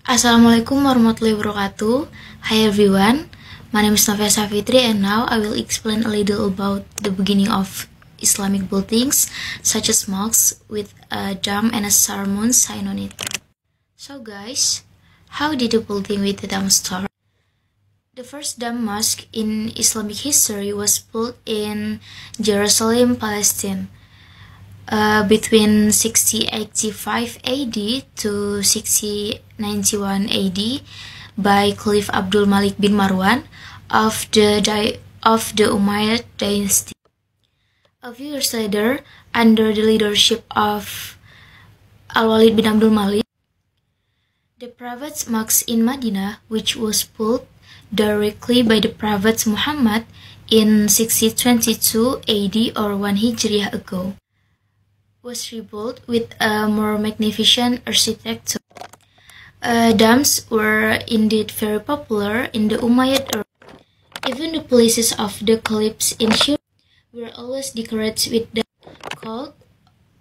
Assalamualaikum warahmatullahi wabarakatuh. Hi everyone, my name is Novia Safitri and now I will explain a little about the beginning of Islamic buildings such as mosques with a dome and a star moon sign on it. So guys, how did the building with the dome start? The first dome mosque in Islamic history was built in Jerusalem, Palestine. Between 6085 AD to 6091 AD by Caliph Abdul Malik bin Marwan of the Umayyad dynasty. A few years later, under the leadership of Al-Walid bin Abdul Malik, the private mosque in Medina, which was built directly by the Prophet Muhammad in 6022 AD or 1 Hijriah ago, was rebuilt with a more magnificent architecture. Domes were indeed very popular in the Umayyad era. Even the places of the caliphs in Syria were always decorated with domes called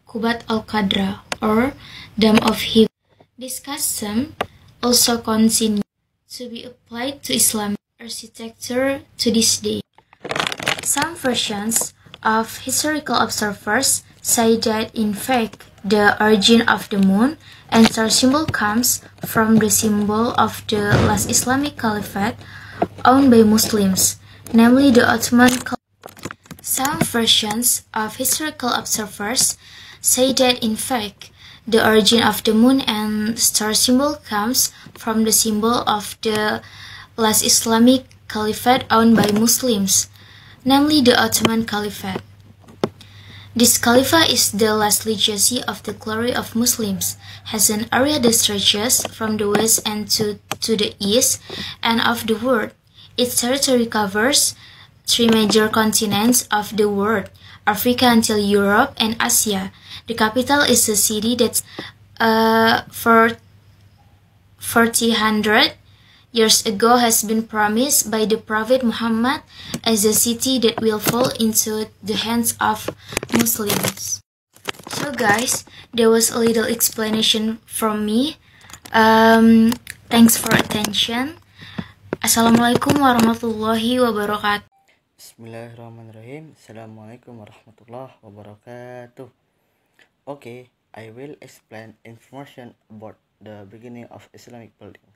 Qubat al-Qadra or Dome of Heaven. This custom also continues to be applied to Islamic architecture to this day. Some versions of historical observers say that in fact the origin of the moon and star symbol comes from the symbol of the last Islamic caliphate owned by Muslims, namely the Ottoman Caliphate. Some versions of historical observers say that in fact the origin of the moon and star symbol comes from the symbol of the last Islamic caliphate owned by Muslims, namely the Ottoman Caliphate. This caliphate is the last legacy of the glory of Muslims, has an area that stretches from the west and to the east and of the world. Its territory covers 3 major continents of the world, Africa until Europe and Asia. The capital is a city that's 400 years ago has been promised by the Prophet Muhammad as a city that will fall into the hands of Muslims. So guys, there was a little explanation from me. Thanks for attention. Assalamualaikum warahmatullahi wabarakatuh. Bismillahirrahmanirrahim. Assalamualaikum warahmatullahi wabarakatuh. Okay, I will explain information about the beginning of Islamic building.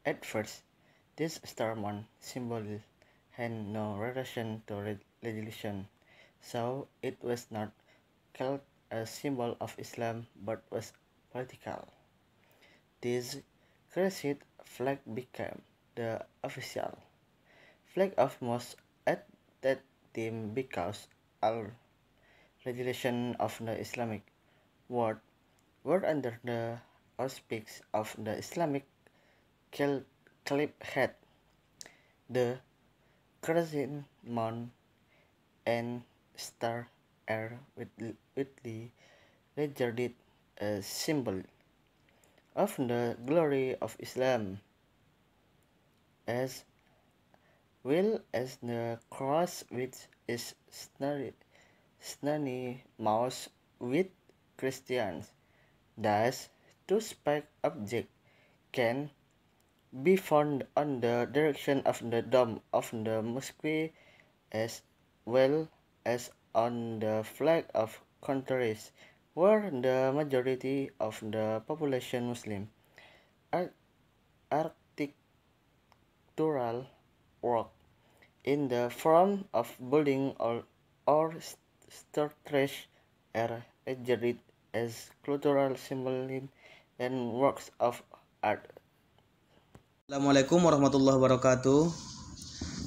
At first, this star moon symbol had no relation to religion, so it was not called a symbol of Islam but was political. This crescent flag became the official flag of most at that time because all regulation of the Islamic world were under the auspices of the Islamic Caliphate. The crescent moon and star are widely regarded as symbol of the glory of Islam, as well as the cross, which is synonymous with Christians. Thus, two spiked objects can be found on the direction of the dome of the mosque as well as on the flag of countries where the majority of the population Muslim. Architectural work in the form of building or structures are regarded as cultural symbolism and works of art. Assalamualaikum warahmatullahi wabarakatuh.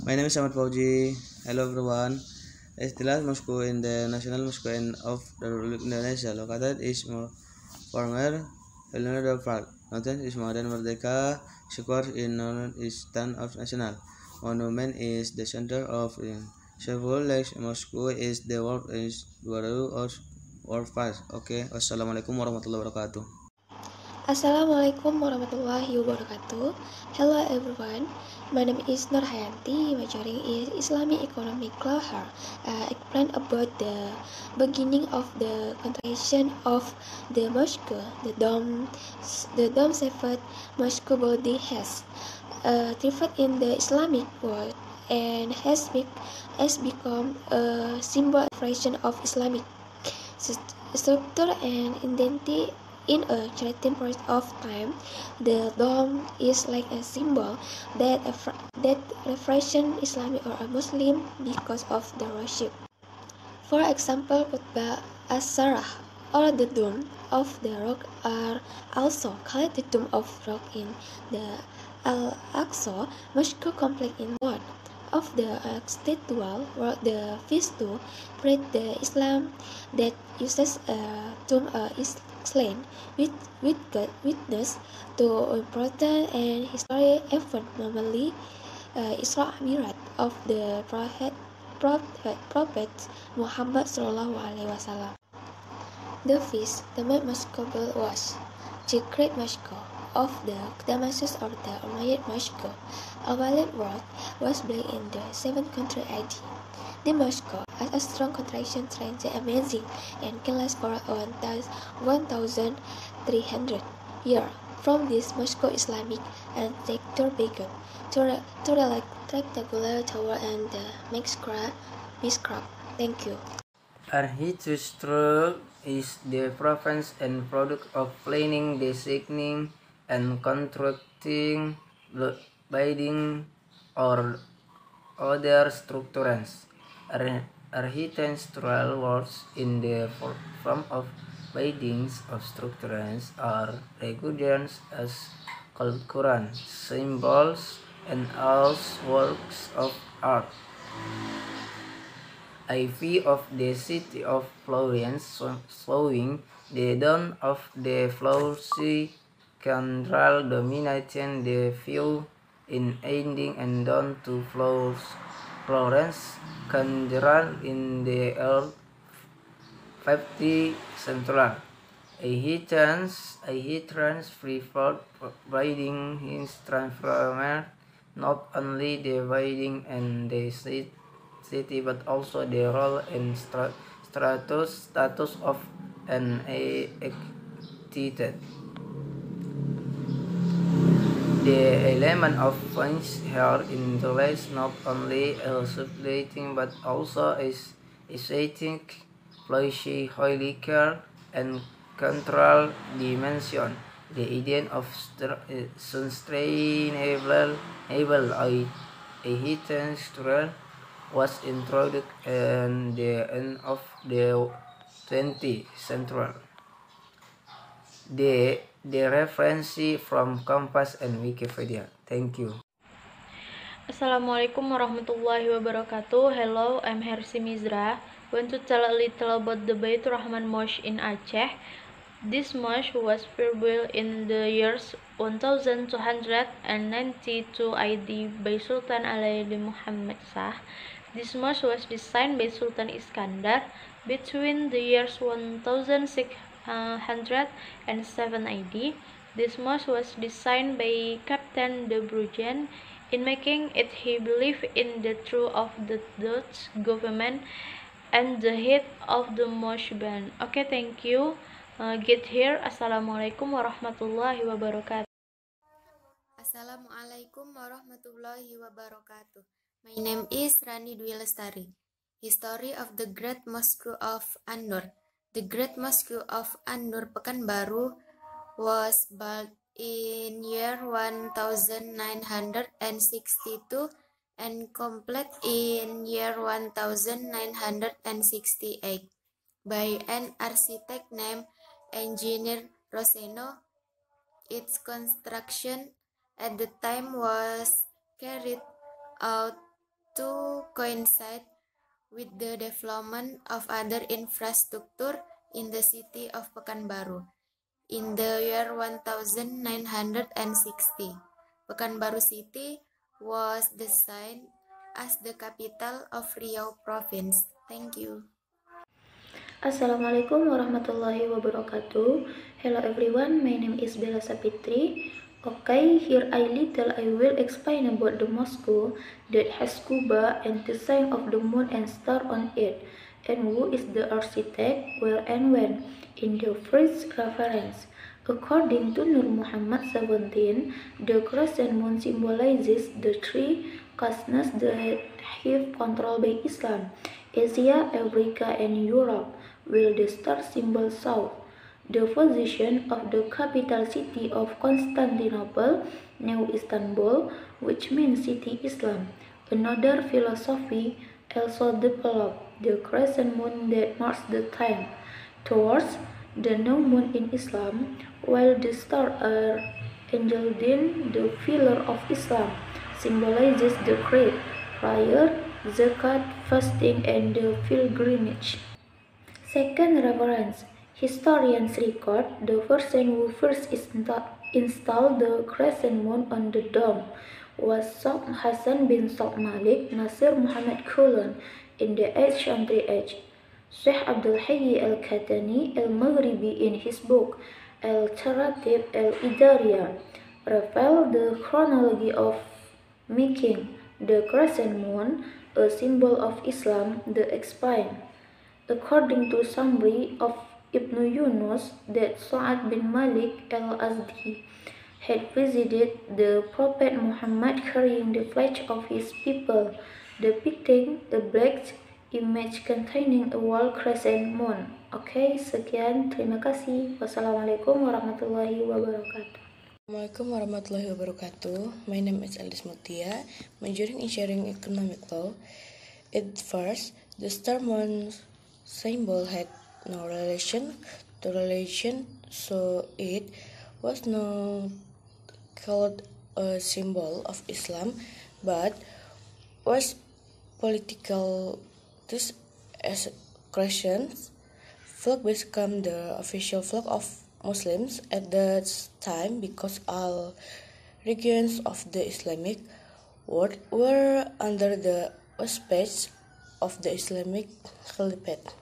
My name is Ahmad Fauji. Hello everyone. Istilah Mosque in the National Mosque of the Republic of Indonesia located is former Helena Park. Northern is modern Merdeka Square in northeastern of National Monument is the center of several lakes. Mosque is the world is baru or fast. Okay. Wassalamualaikum warahmatullahi wabarakatuh. Assalamualaikum warahmatullahi wabarakatuh. Hello everyone, My name is Nur Hayanti, majoring in Islamic Economic Law. Explain about the beginning of the construction of the mosque. The dome-shaped mosque building has thrived in the Islamic world and has become a symbol of expression of Islamic structure and identity. In a certain period of time, the dome is like a symbol that represents Islam or a Muslim because of the worship. For example, Qutbah as-Sarah or the Dome of the Rock are also called the Dome of Rock in the Al-Aqsa Mosque complex in one of the cathedral where the feast to spread the Islam that uses a tomb is slain with witness to important and historic event, normally Isra Mi'raj of the Prophet Muhammad Sallallahu Alaihi Wasallam. The feast, the mosque was the Great Mosque of the Damascus or the Umayyad Mosque. A valid word was built in the 7th century AD. The mosque has a strong contraction strength amazing and can last for 1,300 years. From this mosque, Islamic architecture began to the rectangular tower and the mixcraft. Thank you. Architecture is the process and product of planning, designing, and constructing buildings or other structures. Architectural works in the form of buildings or structures are regarded as cultural symbols and as works of art. A view of the city of Florence showing the dawn of the Florence Cathedral dominating the view in ending and down to Florence Cathedral in the early 50th century. A trans preferred providing his transformer not only the building and the city but also the role and status of an entity. The element of funds here in the list not only illustrating but also is aesthetic, flashy, highly care and control dimension. The idea of sustainable architecture was introduced at the end of the 20th century. The reference from Compass and Wikipedia. Thank you. Assalamualaikum warahmatullahi wabarakatuh. Hello, I'm Hersi Mizra. Want to tell a little about the Baitur Rahman Mosque in Aceh. This mosque was built in the years 1292 AD by Sultan Alauddin Muhammad Shah. This mosque was designed by Sultan Iskandar between the years 1607 AD. This mosque was designed by Captain de Bruggen. In making it, he believed in the truth of the Dutch government and the head of the mosque ban. Okay, thank you. Get here. Assalamualaikum warahmatullahi wabarakatuh. Assalamualaikum warahmatullahi wabarakatuh. My name is Rani Dwi Lestari. History of the Great Mosque of An-Nur. The Great Mosque of An-Nur Pekanbaru was built in year 1962 and complete in year 1968 by an architect named Engineer Roseno. Its construction at the time was carried out to coincide with the development of other infrastructure in the city of Pekanbaru. In the year 1960, Pekanbaru City was designed as the capital of Riau Province. Thank you. Assalamualaikum warahmatullahi wabarakatuh. Hello everyone, my name is Bella Sapitri. Okay, here I will explain about the mosque that has Kuba and the sign of the moon and star on it, and who is the architect, where and when. In the first reference, according to Nur Muhammad 17, the crescent moon symbolizes the three castes that have control by Islam: Asia, Africa, and Europe, while the star symbol south. The position of the capital city of Constantinople, New Istanbul, which means city Islam. Another philosophy also developed, the crescent moon that marks the time towards the new moon in Islam, while the stars are Angeldin, the pillar of Islam, symbolizes the creed, prayer, zakat, fasting, and the pilgrimage. Second reference. Historians record the person who first installed the crescent moon on the dome was Sheikh Hassan bin Sheikh Malik Nasir Muhammad Khulun in the 8th century age. Sheikh Abdul Hayy al-Khatani al-Maghribi in his book Al-Taratib al-Idariya revealed the chronology of making the crescent moon a symbol of Islam, the explained. According to summary of Ibn Yunus, that Sa'ad bin Malik al-Azdi had visited the Prophet Muhammad carrying the flag of his people, depicting a black image containing a wall crescent moon. Oke, sekian. Terima kasih. Wassalamualaikum warahmatullahi wabarakatuh. Assalamualaikum warahmatullahi wabarakatuh. My name is Elis Mutia, majoring in sharing economic law. At first, the star moon symbol had no relation to religion, so it was not called a symbol of Islam, but was political. This as Christians flag became the official flag of Muslims at that time because all regions of the Islamic world were under the auspices of the Islamic Caliphate.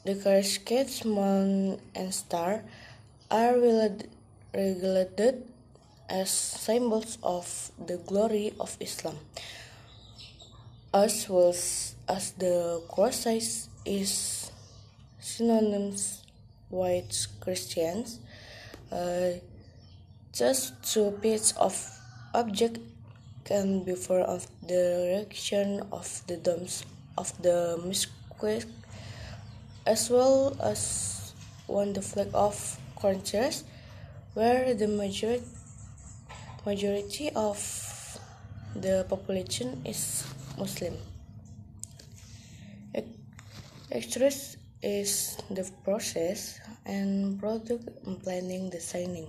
The crescent moon and star are regarded as symbols of the glory of Islam, as well as the cross is synonymous with Christians. Just two pieces of object can be found of the direction of the domes of the mosque, as well as on the flag of Corinthians, where the majority of the population is Muslim. Extras is the process and product in planning, designing,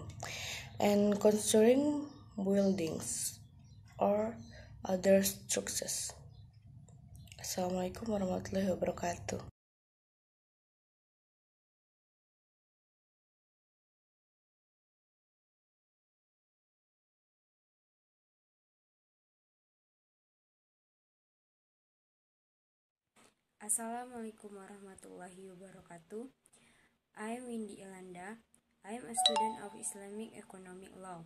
and constructing buildings or other structures. Assalamualaikum warahmatullahi wabarakatuh. Assalamualaikum warahmatullahi wabarakatuh. I am Windy Ilanda. I am a student of Islamic Economic Law.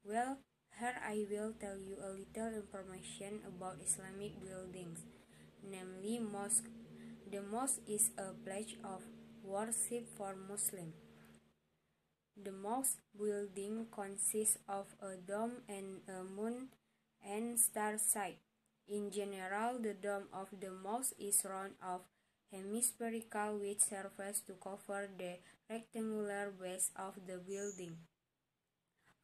Well, here I will tell you a little information about Islamic buildings, namely mosque. The mosque is a place of worship for Muslims. The mosque building consists of a dome and a moon and star site. In general, the dome of the mosque is round of hemispherical which serves to cover the rectangular base of the building.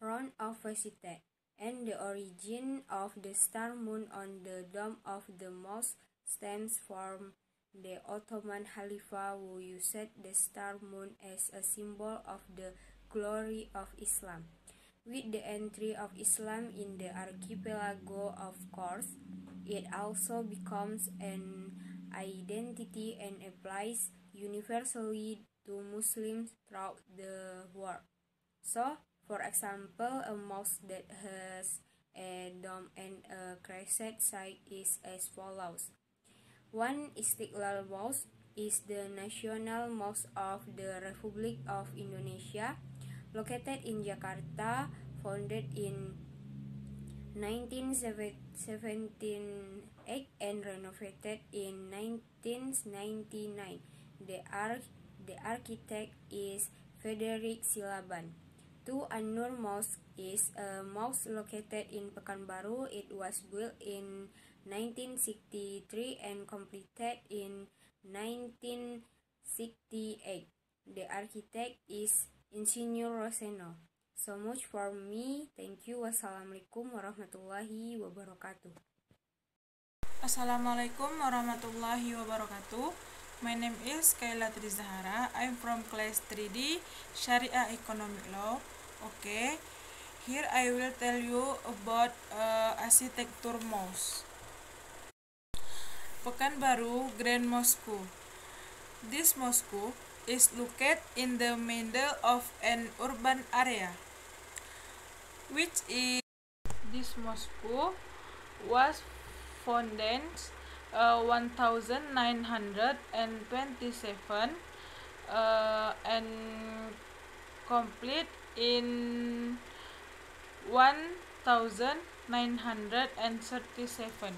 Round of facade, and the origin of the star moon on the dome of the mosque stems from the Ottoman Khalifa who used the star moon as a symbol of the glory of Islam. With the entry of Islam in the archipelago, of course, it also becomes an identity and applies universally to Muslims throughout the world. So, for example, a mosque that has a dome and a crescent site is as follows. 1. Istiqlal Mosque is the national mosque of the Republic of Indonesia, located in Jakarta, founded in 1978 and renovated in 1999. The architect is Frederick Silaban. To An-Nur Mosque is a mosque located in Pekanbaru. It was built in 1963 and completed in 1968. The architect is Insinyur Roseno. So much for me. Thank you. Wassalamualaikum warahmatullahi wabarakatuh. Assalamualaikum warahmatullahi wabarakatuh. My name is Kayla Trizahara. I'm from class 3D Sharia Economic Law. Okay, here I will tell you about architecture mosque. Pekanbaru Grand Mosque. This mosque is located in the middle of an urban area, which is this mosque was founded 1927 and complete in 1937.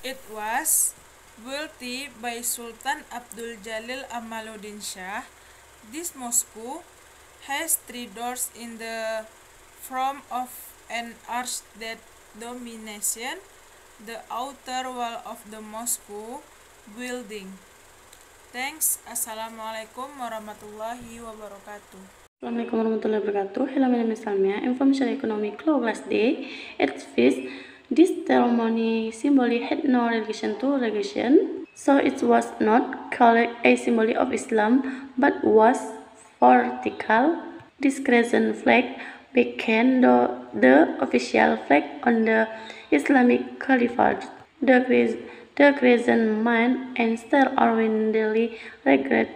It was built by Sultan Abdul Jalil Amaluddin Shah. This mosque has 3 doors in the front of an arch that dominates the outer wall of the mosque building. Thanks. Assalamualaikum warahmatullahi wabarakatuh. Assalamualaikum warahmatullahi wabarakatuh. Hello, my name is Salmia. I'm from Sharia Economic Law Class D. At first, this ceremony symbol had no relation to religion, so it was not called a symbol of Islam, but was vertical. This crescent flag became the official flag on the Islamic Caliphate. The crescent man and star are widely regarded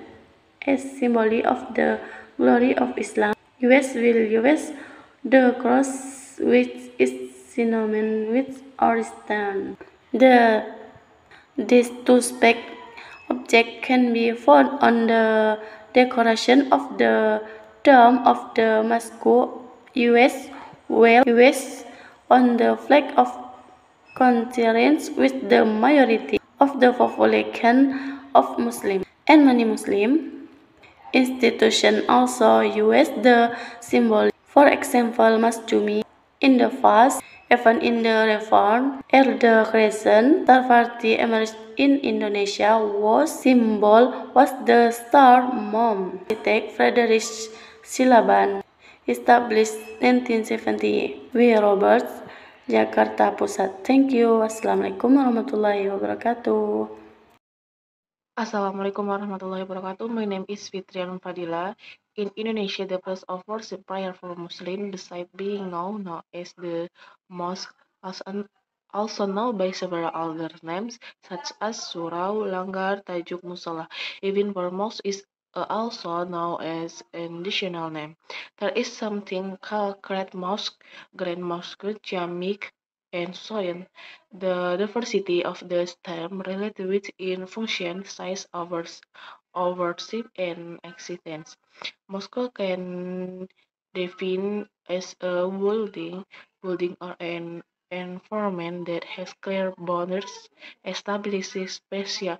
as symbol of the glory of Islam. US will use the cross, which is synonymous with Orishtan. These two objects can be found on the decoration of the dome of the mosque. US will use on the flag of coincidence with the majority of the population of Muslims, and many Muslim institutions also use the symbol. For example, Masjumi in the past, even in the Reform era, the crescent star party emerged in Indonesia was the star moon. Architect Frederick Silaban established 1970. W. Roberts, Jakarta Pusat. Thank you. Wassalamualaikum warahmatullahi wabarakatuh. Assalamualaikum warahmatullahi wabarakatuh. My name is Fitrian Fadila. In Indonesia, the place of worship prayer for Muslims, besides being known as the mosque, also known by several other names such as surau, langgar, tajuk, musola. Even for mosque is also known as an additional name. There is something called Great Mosque, Grand Mosque, Jami', and so on. The diversity of the term related in function, size, ownership, and existence. Mosque can define as a building or an environment that has clear boundaries, establishes spatial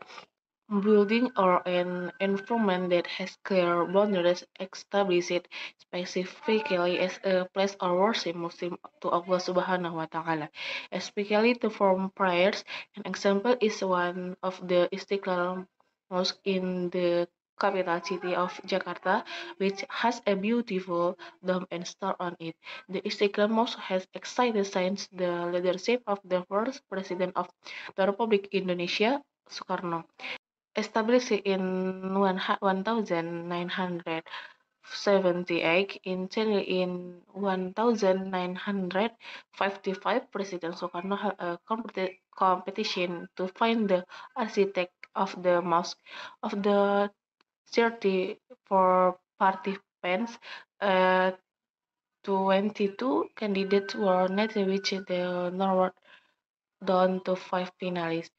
building or an environment that has clear boundaries established specifically as a place of worship Muslim to Allah Subhanahu wa Ta'ala, especially to form prayers. An example is one of the Istiqlal Mosque in the capital city of Jakarta, which has a beautiful dome and star on it. The Istiqlal Mosque has existed since the leadership of the first president of the Republic Indonesia, Soekarno. Established in 1978, internally in 1955, President Soekarno held a competition to find the architect of the mosque. Of the 34 participants, 22 candidates were not reached the normal down to 5 finalists.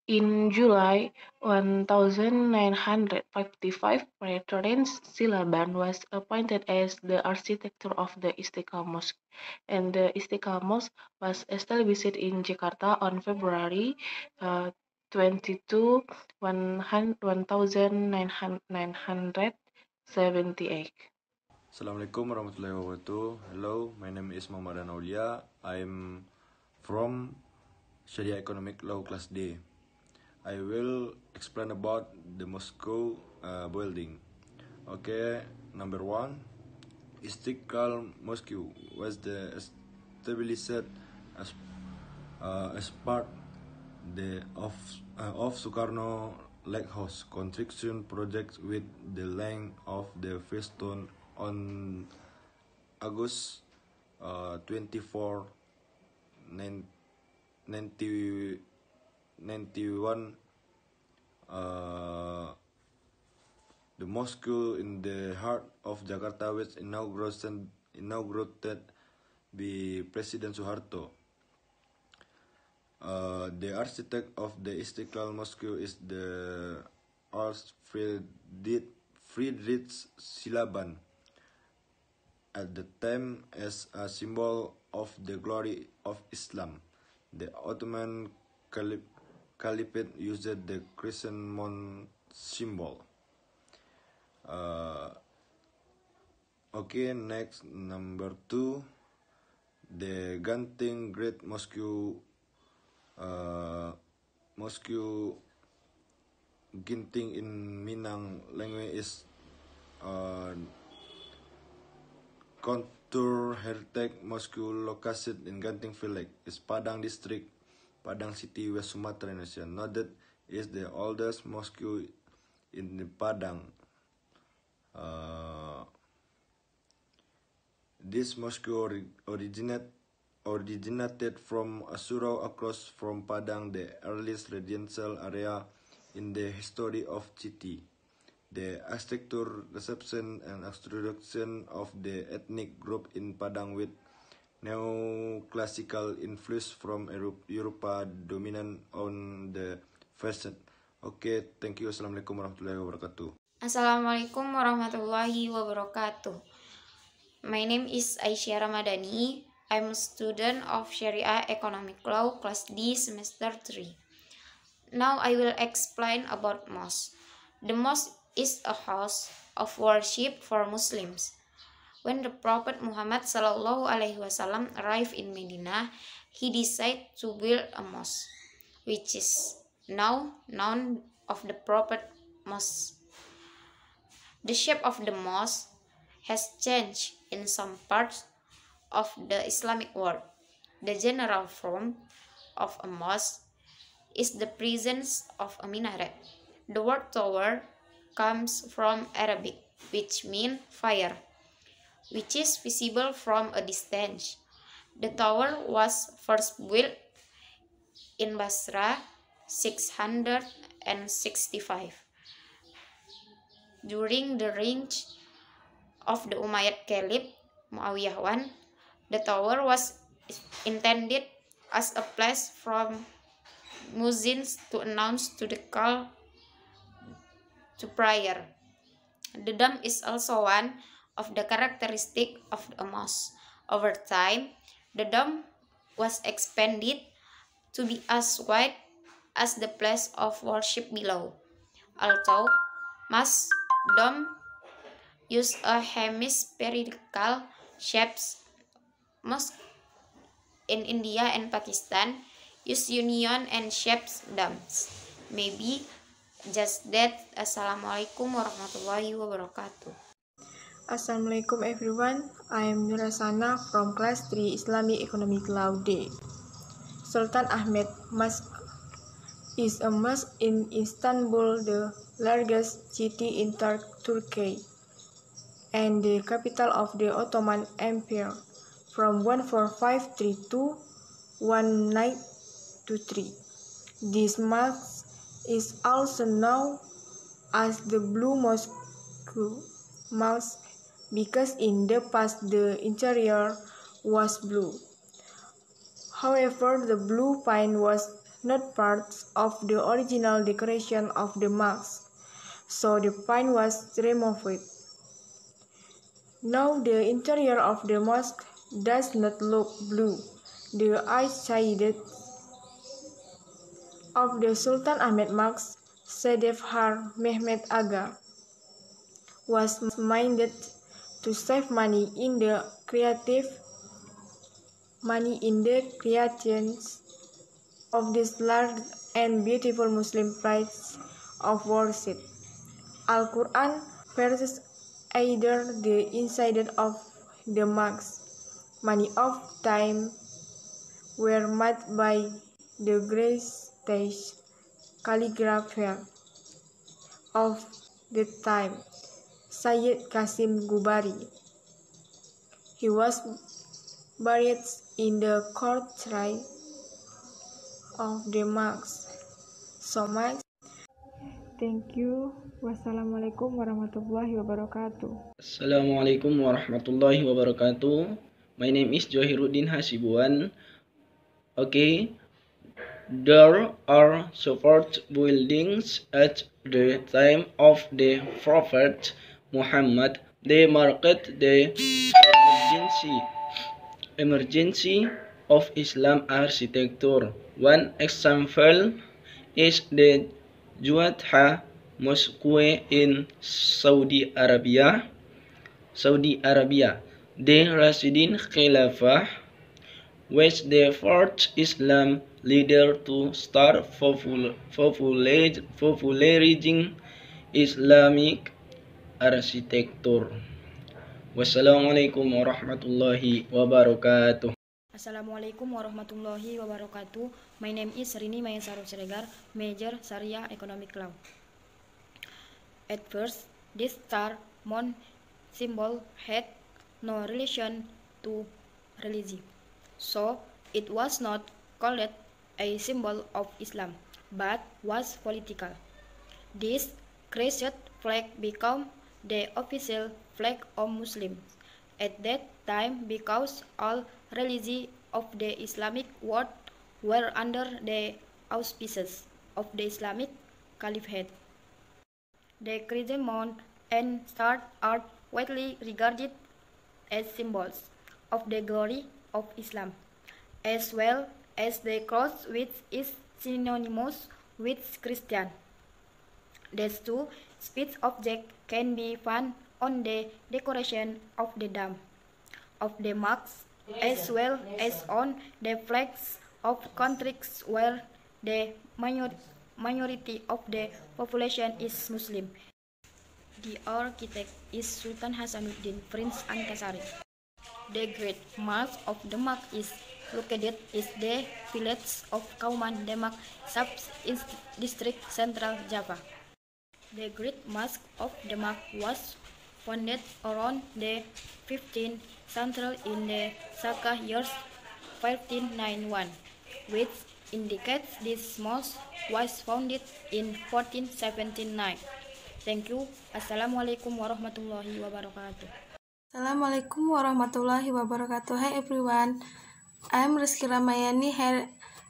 In July 1955, Prince Silaban was appointed as the architect of the Istiqlal Mosque, and the Istiqlal Mosque was established in Jakarta on February 22, 1978. Assalamualaikum warahmatullahi wabarakatuh. Hello, my name is Muhammad Aulia. I'm from Sharia Economic Law Class D. I will explain about the Moscow building. Okay, number one, Istiqlal Mosque was established as part of Sukarno Lighthouse construction project with the length of the first stone on August 24, 1991. The mosque in the heart of Jakarta was inaugurated by President Suharto. The architect of the Istiqlal Mosque is the Friedrich Silaban. At the time, as a symbol of the glory of Islam, the Ottoman Caliphate used the crescent moon symbol. Okay, next, number two, the Genting Great Mosque. Mosque Ginting in Minang language is Contour Heritage Mosque located in Genting Village, is Padang District, Padang City, West Sumatra, Indonesia. Noted is the oldest mosque in the Padang. This mosque originated from a surau across from Padang, the earliest residential area in the history of city. The architecture, reception, and introduction of the ethnic group in Padang with neoclassical influence from Europa dominant on the facade. Okay, thank you. Assalamualaikum warahmatullahi wabarakatuh. Assalamualaikum warahmatullahi wabarakatuh. My name is Aisyah Ramadhani. I'm a student of Sharia Economic Law Class D Semester 3. Now I will explain about mosque. The mosque is a house of worship for Muslims. When the Prophet Muhammad SAW arrived in Medina, he decided to build a mosque, which is now known as the Prophet Mosque. The shape of the mosque has changed in some parts of the Islamic world. The general form of a mosque is the presence of a minaret. The word tower comes from Arabic, which means fire, which is visible from a distance. The tower was first built in Basra 665. During the reign of the Umayyad Caliph Muawiyah I, the tower was intended as a place from muezzins to announce to the call to prayer. The dome is also one of the characteristics of a mosque. Over time, the dome was expanded to be as wide as the place of worship below. Although mosque dome use a hemispherical shapes, mosque in India and Pakistan use union and shaped domes. Maybe just that. Assalamualaikum warahmatullahi wabarakatuh. Assalamualaikum everyone. I am Nurasana from class 3 Islamic Economic Law D. Sultan Ahmed Mosque is a mosque in Istanbul, the largest city in Turkey and the capital of the Ottoman Empire from 1453 to 1923. This mosque is also known as the Blue Mosque because in the past the interior was blue. However, the blue paint was not parts of the original decoration of the mosque, so the paint was removed. Now the interior of the mosque does not look blue. The eyeshade of the Sultan Ahmed Mosque, Sedefhar Mehmet Aga, was minded to save money in the creations of this large and beautiful Muslim place of worship. Al-Quran verses either the inside of the mosque. Many of them were made by the greatest calligrapher of the time, Sayyid Qasim Gubari. He was buried in the courtyard of the mosque. So much. Thank you. Wassalamualaikum warahmatullahi wabarakatuh. Assalamualaikum warahmatullahi wabarakatuh. My name is Johiruddin Hasibuan. Okay, there are support buildings at the time of the Prophet Muhammad. They marked the emergency of Islam architecture. One example is the Juwatha Mosque in Saudi Arabia. The Rashidun Khilafah was the first Islam leader to start popularizing Islamic architecture. Wassalamualaikum warahmatullahi wabarakatuh. Assalamualaikum warahmatullahi wabarakatuh. My name is Rini Mayasaro Siregar, Major Sharia Economic Law. At first, this star moon symbol had no relation to religion, so it was not called a symbol of Islam, but was political. This crescent flag became the official flag of Muslims at that time because all religions of the Islamic world were under the auspices of the Islamic Caliphate. The crescent moon and star are widely regarded as symbols of the glory of Islam, as well as the cross, which is synonymous with Christian. These two speech objects can be found on the decoration of the dome of the mosque, as well as on the flags of countries where the majority of the population is Muslim. The architect is Sultan Hasanuddin Prince Antasari. The Great Mosque of Demak is located in the village of Kauman, Demak, sub-district Central Java. The Great Mosque of Demak was founded around the 15th century in the Saka years 1591, which indicates this mosque was founded in 1479. Thank you. Assalamualaikum warahmatullahi wabarakatuh. Assalamualaikum warahmatullahi wabarakatuh. Hi everyone, I'm Rizky Ramayani. Here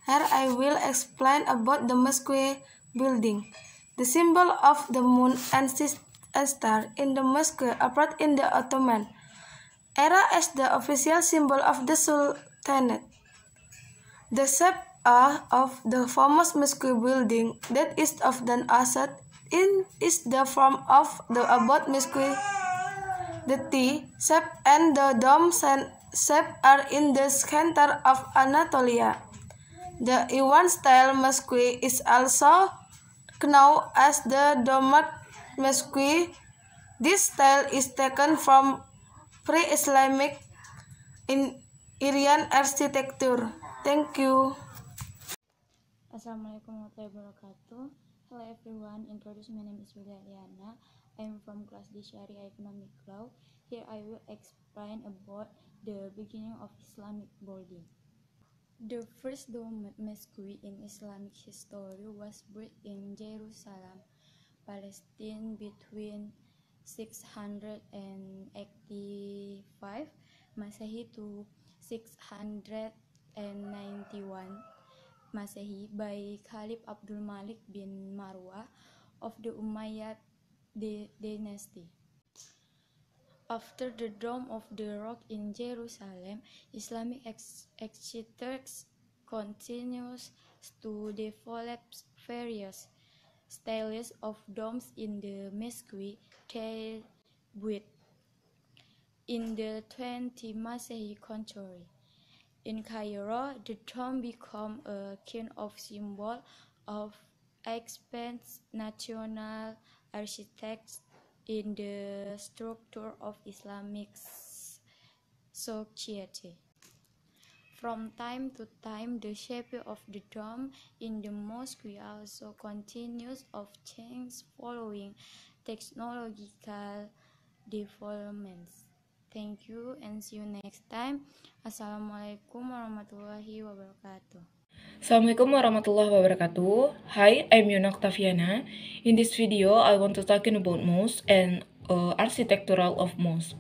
I will explain about the mosque building. The symbol of the moon and star in the mosque appeared in the Ottoman era as the official symbol of the Sultanate. The shape of the famous mosque building that is often asked in is the form of the Abad Mosque. The T shape and the dome shape are in the center of Anatolia. The Iwan style mosque is also known as the domed mosque. This style is taken from pre-Islamic Iranian architecture. Thank you. Assalamualaikum warahmatullahi wabarakatuh. Hello everyone, introduce my name is Julia Liana. I am from class D Sharia Economic Law. Here I will explain about the beginning of Islamic building. The first domed mosque in Islamic history was built in Jerusalem, Palestine between 685 Masehi to 691 Masehi by Caliph Abdul Malik bin Marwah of the Umayyad dynasty. After the Dome of the Rock in Jerusalem, Islamic architecture continues to develop various styles of domes in the Mosque Taybut in the 20th Masehi century. In Cairo, the dome became a kind of symbol of expanse national architecture in the structure of Islamic society. From time to time, the shape of the dome in the mosque also continues to change following technological developments. Thank you and see you next time. Assalamualaikum warahmatullahi wabarakatuh. Assalamualaikum warahmatullahi wabarakatuh. Hi, I'm Yuna Octaviana. In this video, I want to talk about mosque and architectural of mosque.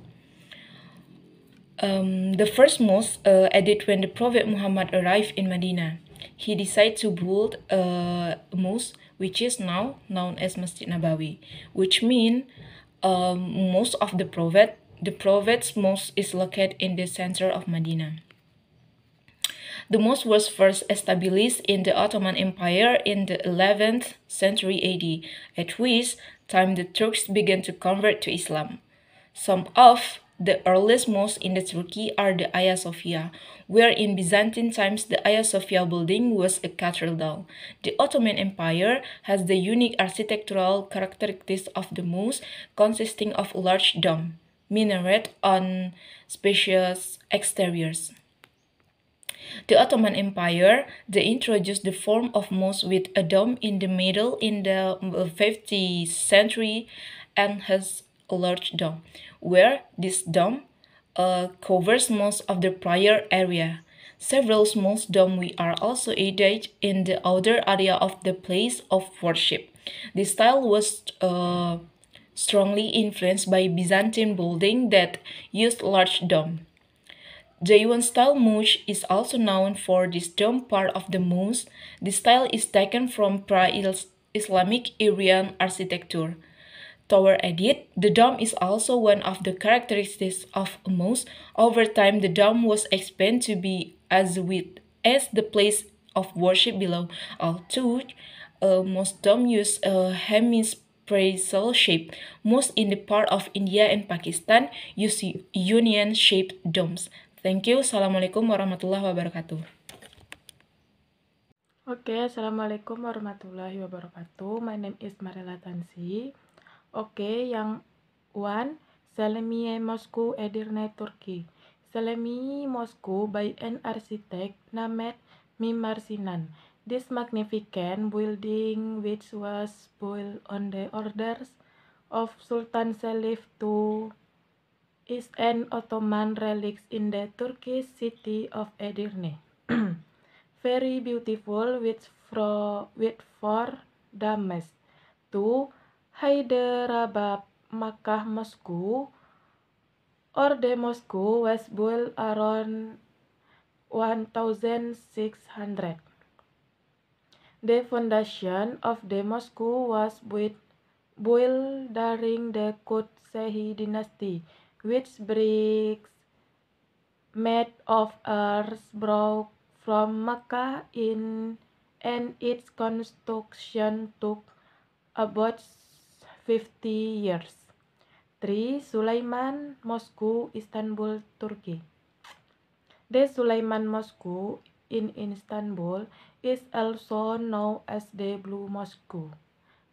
The first mosque added when the Prophet Muhammad arrived in Medina. He decided to build a mosque which is now known as Masjid Nabawi, which means most of the Prophet's mosque is located in the center of Medina. The mosque was first established in the Ottoman Empire in the 11th century AD, at which time the Turks began to convert to Islam. Some of the earliest mosques in Turkey are the Hagia Sophia, where in Byzantine times the Hagia Sophia building was a cathedral. The Ottoman Empire has the unique architectural characteristics of the mosque, consisting of a large dome, minaret on spacious exteriors. The Ottoman Empire, they introduced the form of mosque with a dome in the middle in the 15th century and has a large dome, where this dome covers most of the prior area. Several small domes are also added in the outer area of the place of worship. This style was strongly influenced by Byzantine building that used large dome. The Yuan-style mosque is also known for this dome part of the mosque. This style is taken from pre-Islamic Iranian architecture. Tower edit, the dome is also one of the characteristics of a mosque. Over time, the dome was expanded to be as width as the place of worship below. Although most domes use a hemispherical shape, most in the part of India and Pakistan use union-shaped domes. Thank you. Assalamualaikum warahmatullahi wabarakatuh. Okay, assalamualaikum warahmatullahi wabarakatuh. My name is Marela Tansi. Okay, yang one, Selimiye Mosque, Edirne, Turkey. Selimiye Mosque by an architect named Mimar Sinan. This magnificent building, which was built on the orders of Sultan Selim II, is an Ottoman relic in the Turkish city of Edirne. Very beautiful with 4 domes. 2. Hyderabad Makkah Mosque, or the mosque was built around 1600. The foundation of the mosque was built during the Qutsehi dynasty, which bricks made of earth brought from Mecca in, and its construction took about 50 years. 3. Sulaiman Mosque, Istanbul, Turkey. The Sulaiman Mosque in Istanbul is also known as the Blue Mosque,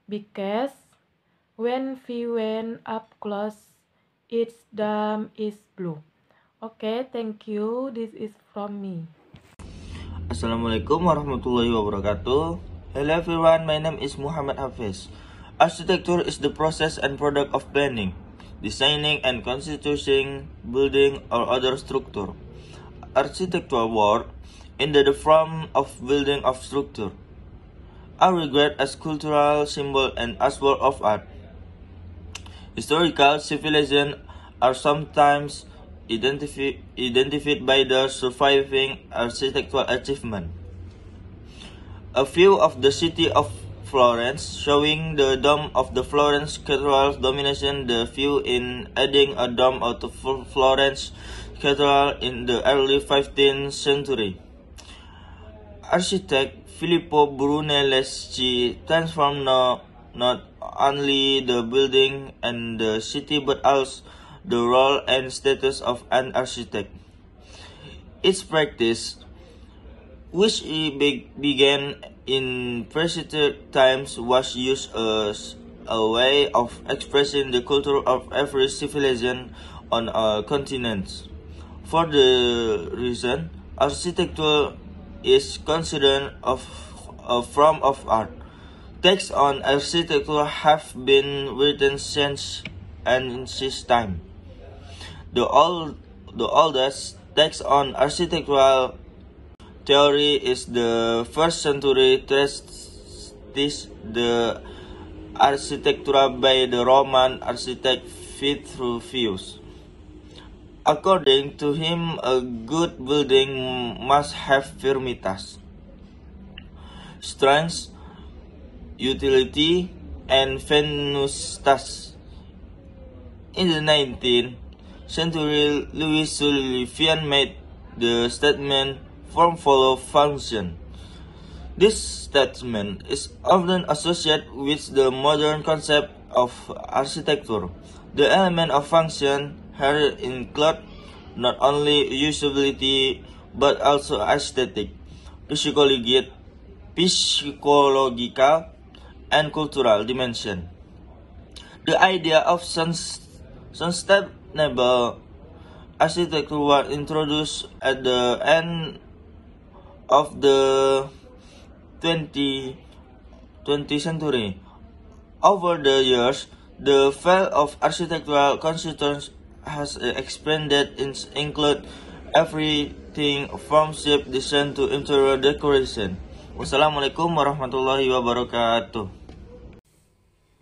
because when viewed up close, its dome is blue. Okay, thank you. This is from me. Assalamualaikum warahmatullahi wabarakatuh. Hello everyone, my name is Muhammad Hafiz. Architecture is the process and product of planning, designing and constituting building or other structure. Architectural work in the form of building of structure are regarded as cultural symbol and as work of art. Historical civilizations are sometimes identified by their surviving architectural achievement. a view of the city of Florence, showing the dome of the Florence Cathedral domination the view in adding a dome of the Florence Cathedral in the early 15th century. Architect Filippo Brunelleschi transformed not only the building and the city but also the role and status of an architect. Its practice, which began in prehistoric times, was used as a way of expressing the culture of every civilization on a continent. For the reason, architecture is considered a form of art. Texts on architecture have been written since ancient time. The oldest text on architectural theory is the first century treatise De Architectura by the Roman architect Vitruvius. According to him, a good building must have firmitas, strength, utility, and venustas. In the 19th century, Louis Sullivan made the statement form follow function. This statement is often associated with the modern concept of architecture. The element of function here include not only usability but also aesthetic, psychological, and cultural dimension. The idea of sustainable architecture was introduced at the end of the 20th century. Over the years, the field of architectural construction has expanded and include everything from shape design to interior decoration. Wassalamualaikum warahmatullahi wabarakatuh.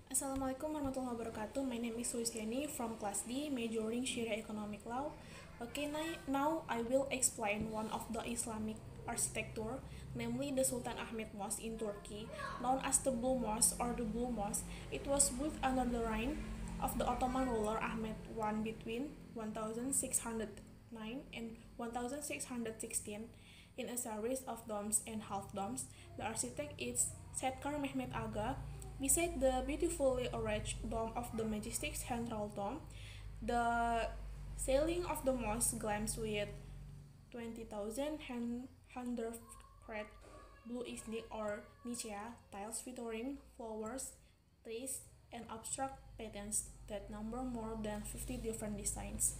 Assalamualaikum warahmatullahi wabarakatuh. My name is Suistiani from Class D, majoring Sharia Economic Law. Okay, now I will explain one of the Islamic architecture, namely the Sultan Ahmed Mosque in Turkey, known as the Blue Mosque or the Blue Mosque. It was built under the reign of the Ottoman ruler Ahmed I between 1609 and 1616 in a series of domes and half domes. The architect is Setkar Mehmet Aga. Beside the beautifully arranged dome of the majestic central dome, the ceiling of the mosque gleams with 20,000 hand-carved blue isnik or nichia tiles featuring flowers, trees, and abstract patterns that number more than 50 different designs.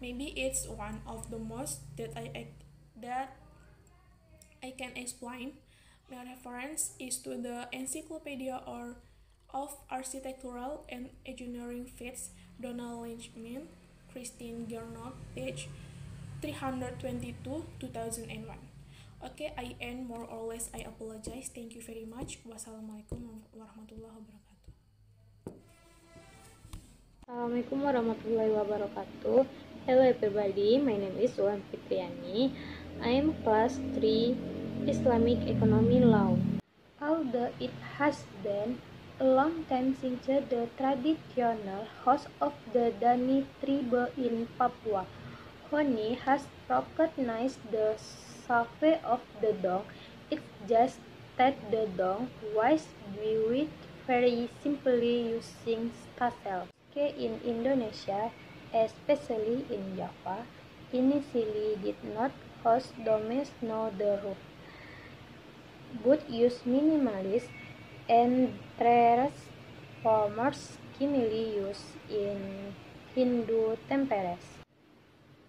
Maybe it's one of the most that I can explain. My reference is to the Encyclopedia of Architectural and Engineering Feats, Donald Lynchman, Christine Gernot, page 322, 2001. Okay, I end more or less. I apologize. Thank you very much. Wassalamualaikum warahmatullahi wabarakatuh. Assalamualaikum warahmatullahi wabarakatuh. Hello everybody, my name is Ulan Fitriani. I am class 3 Islamic Economy Law. Although it has been a long time since the traditional host of the Dani tribe in Papua, Honi has recognized the shape of the dog. It's just that the dog was built very simply using tassels. In Indonesia, especially in Java, initially did not host domes nor the roof, but use minimalist and transformers commonly used in Hindu temples.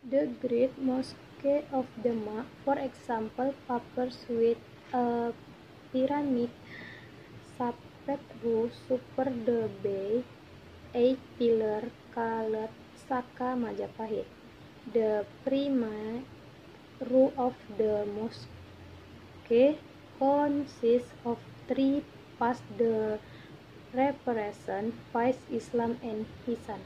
The Great Mosque of Demak, for example, papers with a pyramid shaped roof super the bay, 8-pillar colored Saka Majapahit. The primary roof of the mosque consists of 3 parts that represent faith, Islam, and Ihsan.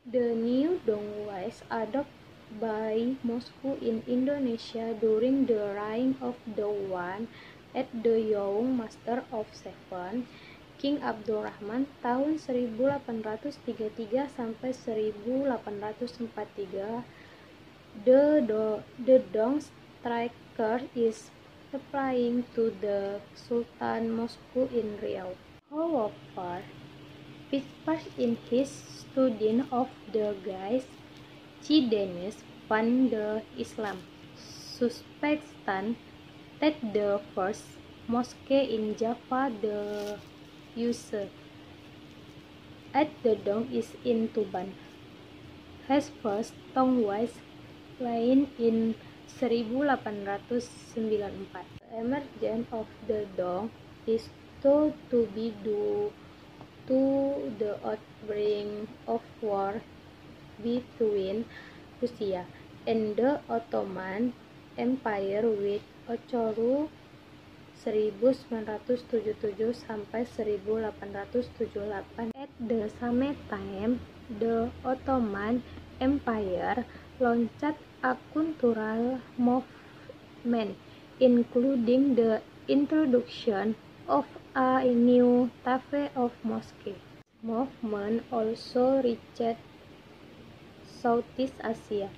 The new dome was adopted by Mosque in Indonesia during the reign of the one at the Young Master of Seven, King Abdurrahman tahun 1833 sampai 1843. The Dong striker is applying to the Sultan Mosque in Riyadh. However, Pispers in his study of the guys, Cidenes found the Islam suspectant that the first mosque in Java, the user at the Dong is in Tuban, has first stone-wise lain in 1894. The emergence of the Dong is thought to be due to the outbreak of war between Russia and the Ottoman Empire with October 1977 sampai 1878. At the same time, the Ottoman Empire launched a cultural movement, including the introduction of a new type of mosque. Movement also reached Southeast Asia.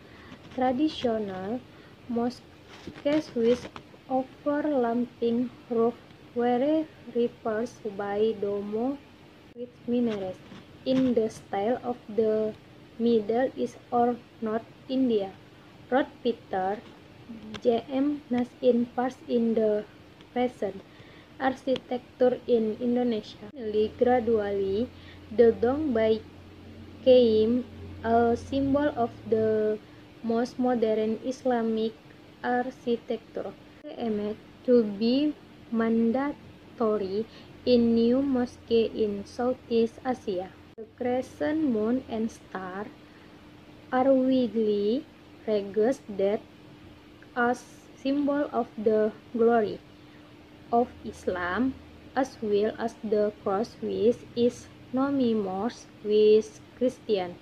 Traditional mosques with overlapping roof were replaced by domes with minarets in the style of the Middle East or North India. Wrote Peter J.M. Nas in Parts in the Present Architecture in Indonesia. Gradually, the dome became a symbol of the most modern Islamic architecture, aimed to be mandatory in new mosques in Southeast Asia. The crescent moon and star are widely regarded as symbol of the glory of Islam, as well as the cross which is synonymous with Christian.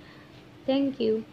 Thank you.